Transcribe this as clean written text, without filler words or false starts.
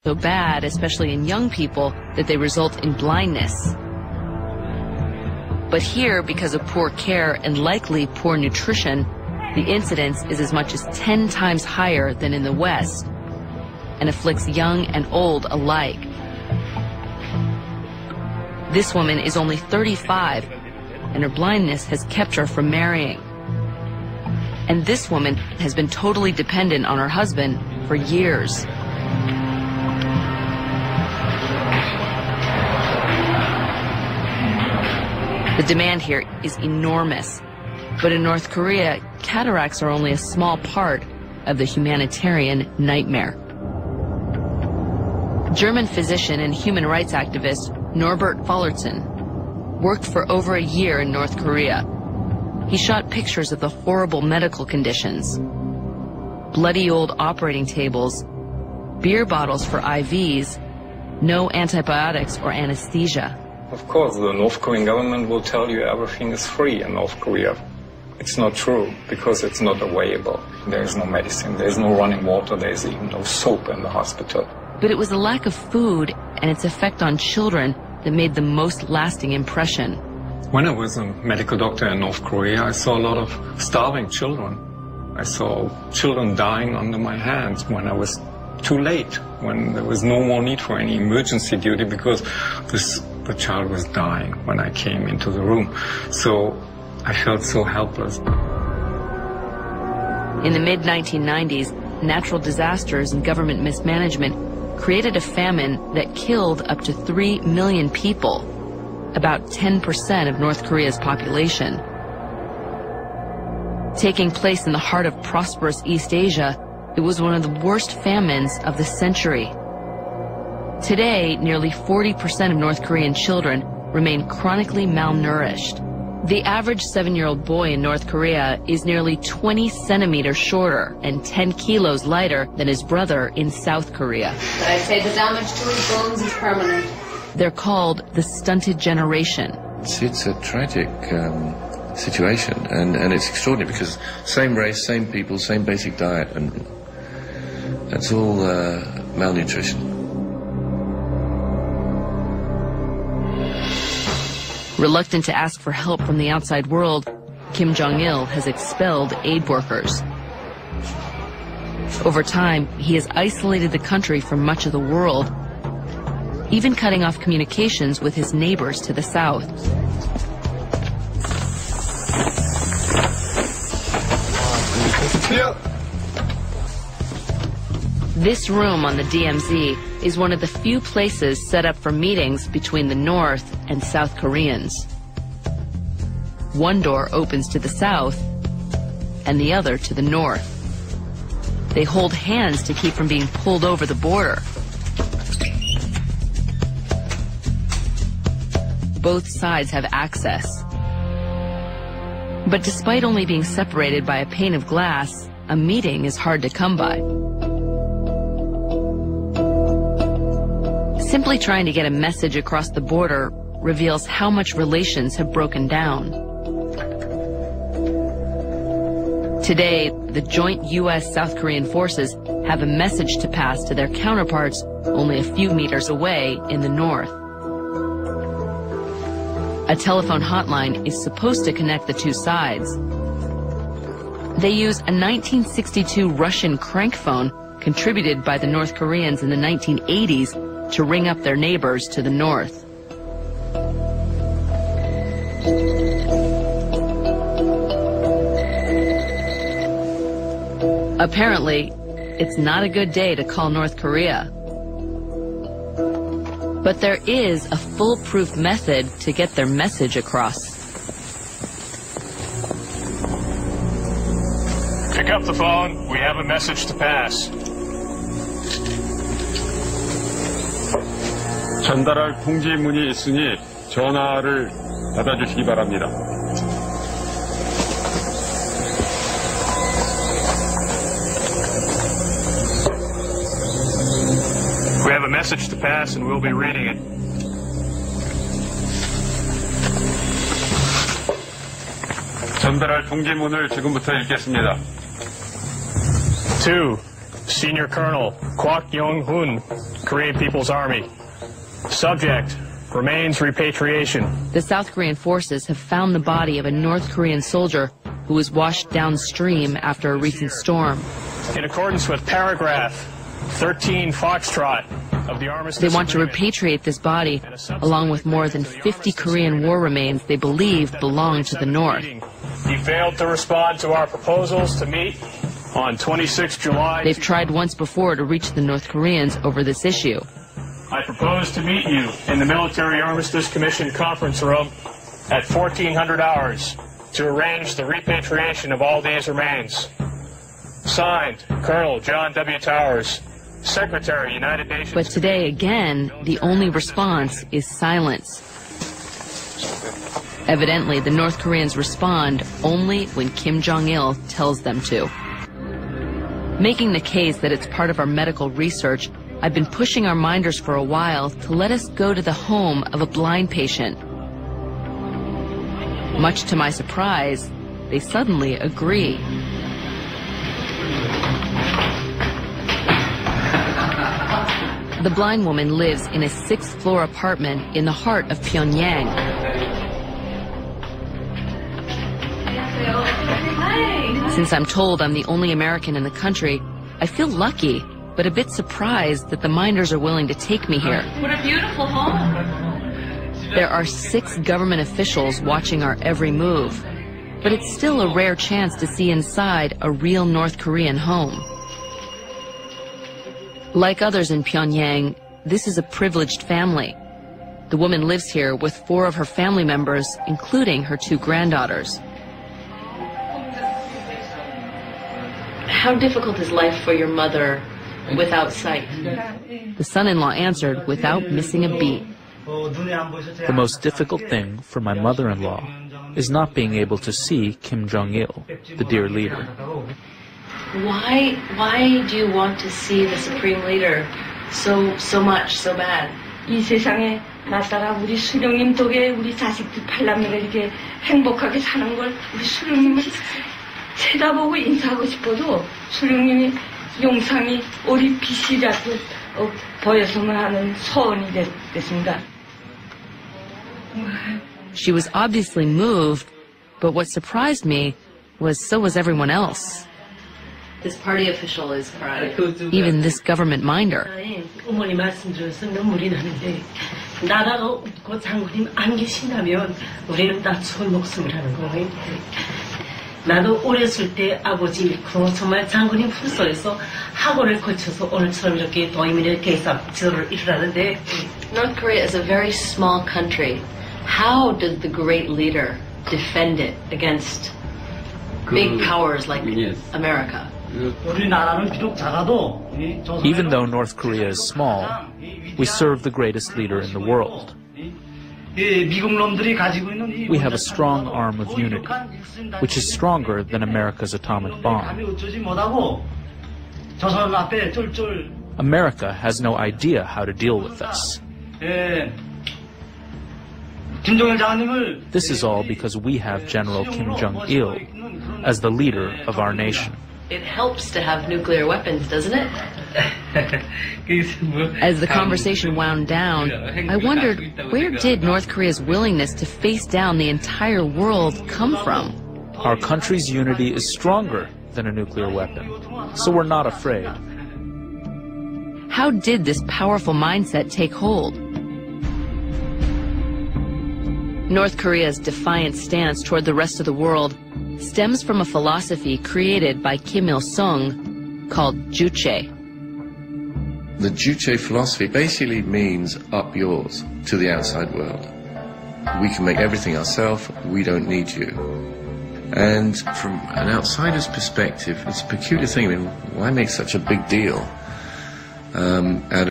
so bad, especially in young people, that they result in blindness. But here, because of poor care and likely poor nutrition, the incidence is as much as 10 times higher than in the West and afflicts young and old alike. This woman is only 35, and her blindness has kept her from marrying. And this woman has been totally dependent on her husband for years. The demand here is enormous, but in North Korea, cataracts are only a small part of the humanitarian nightmare. German physician and human rights activist Norbert Fallerton worked for over a year in North Korea. He shot pictures of the horrible medical conditions, bloody old operating tables, beer bottles for IVs, no antibiotics or anesthesia. Of course, the North Korean government will tell you everything is free in North Korea. It's not true, because it's not available. There is no medicine, there is no running water, there is even no soap in the hospital. But it was the lack of food and its effect on children that made the most lasting impression. When I was a medical doctor in North Korea, I saw a lot of starving children. I saw children dying under my hands when I was too late, when there was no more need for any emergency duty, because the child was dying when I came into the room. So I felt so helpless. In the mid-1990s, natural disasters and government mismanagement created a famine that killed up to 3 million people, about 10% of North Korea's population. Taking place in the heart of prosperous East Asia, it was one of the worst famines of the century. Today, nearly 40% of North Korean children remain chronically malnourished. The average 7-year-old boy in North Korea is nearly 20 centimeters shorter and 10 kilos lighter than his brother in South Korea. But I'd say the damage to his bones is permanent. They're called the stunted generation. It's a tragic situation, and it's extraordinary because same race, same people, same basic diet, and that's all malnutrition. Reluctant to ask for help from the outside world, Kim Jong-il has expelled aid workers. Over time, he has isolated the country from much of the world, even cutting off communications with his neighbors to the south. This room on the DMZ is one of the few places set up for meetings between the North and South Koreans. One door opens to the south and the other to the north. They hold hands to keep from being pulled over the border. Both sides have access. But despite only being separated by a pane of glass, a meeting is hard to come by. Simply trying to get a message across the border reveals how much relations have broken down. Today, the joint U.S.-South Korean forces have a message to pass to their counterparts only a few meters away in the north. A telephone hotline is supposed to connect the two sides. They use a 1962 Russian crank phone contributed by the North Koreans in the 1980s to ring up their neighbors to the north. Apparently, it's not a good day to call North Korea. But there is a foolproof method to get their message across. Pick up the phone. We have a message to pass. 전달할 통지문이 있으니 전화를 받아주시기 바랍니다. We have a message to pass and we'll be reading it. 전달할 통지문을 지금부터 읽겠습니다. To Senior Colonel Kwak Yong-hun, Korean People's Army. Subject, remains repatriation. The South Korean forces have found the body of a North Korean soldier who was washed downstream after a recent storm. In accordance with paragraph 13 Foxtrot of the Armistice They want to Agreement, repatriate this body, along with more than 50 Korean war remains they believe belong to the North. He failed to respond to our proposals to meet on 26 July. They've tried once before to reach the North Koreans over this issue. I propose to meet you in the Military Armistice Commission conference room at 1400 hours to arrange the repatriation of all these remains. Signed, Colonel John W. Towers, Secretary, United Nations. But today, again, the only response is silence. Evidently, the North Koreans respond only when Kim Jong-il tells them to. Making the case that it's part of our medical research, I've been pushing our minders for a while to let us go to the home of a blind patient. Much to my surprise, they suddenly agree. The blind woman lives in a 6th-floor apartment in the heart of Pyongyang. Since I'm told I'm the only American in the country, I feel lucky, but a bit surprised that the minders are willing to take me here. What a beautiful home. There are 6 government officials watching our every move, but it's still a rare chance to see inside a real North Korean home. Like others in Pyongyang, this is a privileged family. The woman lives here with 4 of her family members, including her 2 granddaughters. How difficult is life for your mother without sight? The son-in-law answered without missing a beat. The most difficult thing for my mother-in-law is not being able to see Kim Jong-il, the dear leader. Why do you want to see the Supreme Leader so much, so bad? 이 세상에 나따라 우리 수령님 덕에 우리 자식들 팔남매가 이렇게 행복하게 사는 걸 우리 수령님을 쳐다보고 인사하고 싶어도 수령님이 용상이 우리 빛이라도 보였으면 하는 소원이 됐습니다. She was obviously moved, but what surprised me was so was everyone else. This party official is crying. Even this government minder. 어머니 말씀드려서 눈물이 나는데 나라가 없고 장군님 안 계신다면 우리는 다 죽을 목숨을 하는 거예요. 나도 어렸을 때 아버지 잃고 정말 장군님 품속에서 학원을 거쳐서 오늘처럼 이렇게 도의민의 계산 지도를 이루라는데 North Korea is a very small country. How did the great leader defend it against big powers like America? Even though North Korea is small, we serve the greatest leader in the world. We have a strong arm of unity, which is stronger than America's atomic bomb. America has no idea how to deal with this. This is all because we have General Kim Jong-il as the leader of our nation. It helps to have nuclear weapons, doesn't it? As the conversation wound down, I wondered, where did North Korea's willingness to face down the entire world come from? Our country's unity is stronger than a nuclear weapon, so we're not afraid. How did this powerful mindset take hold? North Korea's defiant stance toward the rest of the world stems from a philosophy created by Kim Il-sung called Juche. The Juche philosophy basically means up yours to the outside world. We can make everything ourselves, we don't need you. And from an outsider's perspective, it's a peculiar thing. I mean, why make such a big deal out